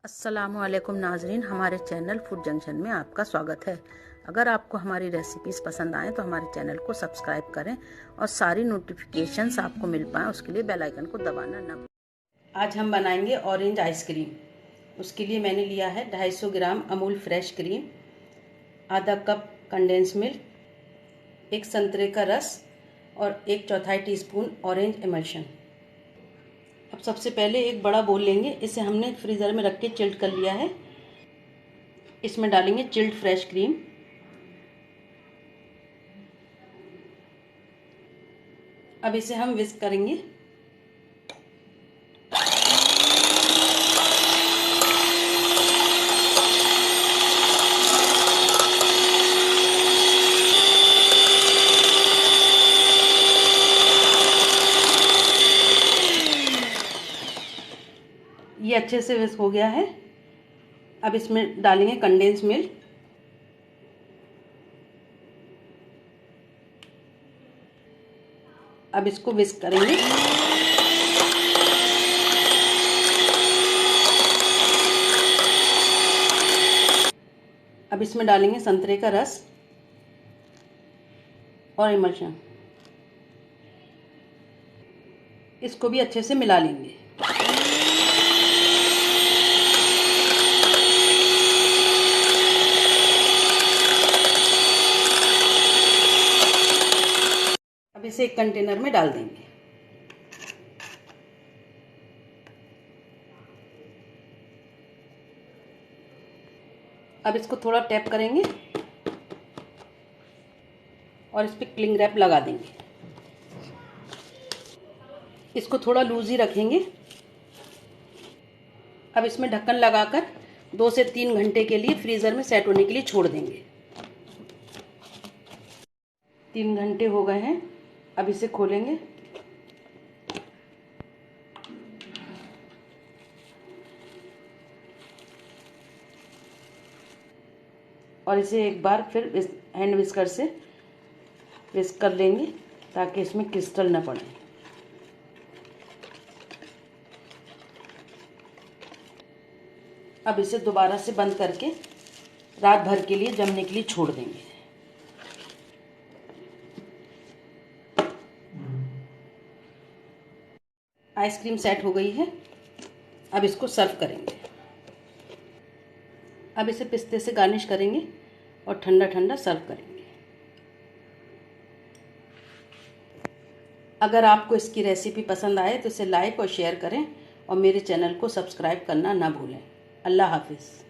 अस्सलामुअलैकुम नाजरीन, हमारे चैनल फूड जंक्शन में आपका स्वागत है। अगर आपको हमारी रेसिपीज़ पसंद आएँ तो हमारे चैनल को सब्सक्राइब करें और सारी नोटिफिकेशंस आपको मिल पाएँ, उसके लिए बेल आइकन को दबाना ना भूलें। आज हम बनाएंगे ऑरेंज आइसक्रीम। उसके लिए मैंने लिया है 250 ग्राम अमूल फ्रेश क्रीम, आधा कप कंडेंस मिल्क, एक संतरे का रस और 1/4 टीस्पून ऑरेंज एमल्शन। अब सबसे पहले एक बड़ा बोल लेंगे, इसे हमने फ्रीज़र में रख के चिल्ड कर लिया है। इसमें डालेंगे चिल्ड फ्रेश क्रीम, अब इसे हम विस्क करेंगे। ये अच्छे से विस्क हो गया है। अब इसमें डालेंगे कंडेंस मिल्क, अब इसको विस्क करेंगे। अब इसमें डालेंगे संतरे का रस और इमल्शन, इसको भी अच्छे से मिला लेंगे। अब इसे एक कंटेनर में डाल देंगे। अब इसको थोड़ा टैप करेंगे और इस पर क्लिंग रैप लगा देंगे। इसको थोड़ा लूज ही रखेंगे। अब इसमें ढक्कन लगाकर 2 से 3 घंटे के लिए फ्रीज़र में सेट होने के लिए छोड़ देंगे। 3 घंटे हो गए हैं। अब इसे खोलेंगे। और इसे एक बार फिर हैंड विस्कर से विस्क कर लेंगे ताकि इसमें क्रिस्टल न पड़े। अब इसे दोबारा से बंद करके रात भर के लिए जमने के लिए छोड़ देंगे। आइसक्रीम सेट हो गई है। अब इसको सर्व करेंगे। अब इसे पिस्ते से गार्निश करेंगे और ठंडा ठंडा सर्व करेंगे। अगर आपको इसकी रेसिपी पसंद आए तो इसे लाइक और शेयर करें और मेरे चैनल को सब्सक्राइब करना ना भूलें। अल्लाह हाफिज़।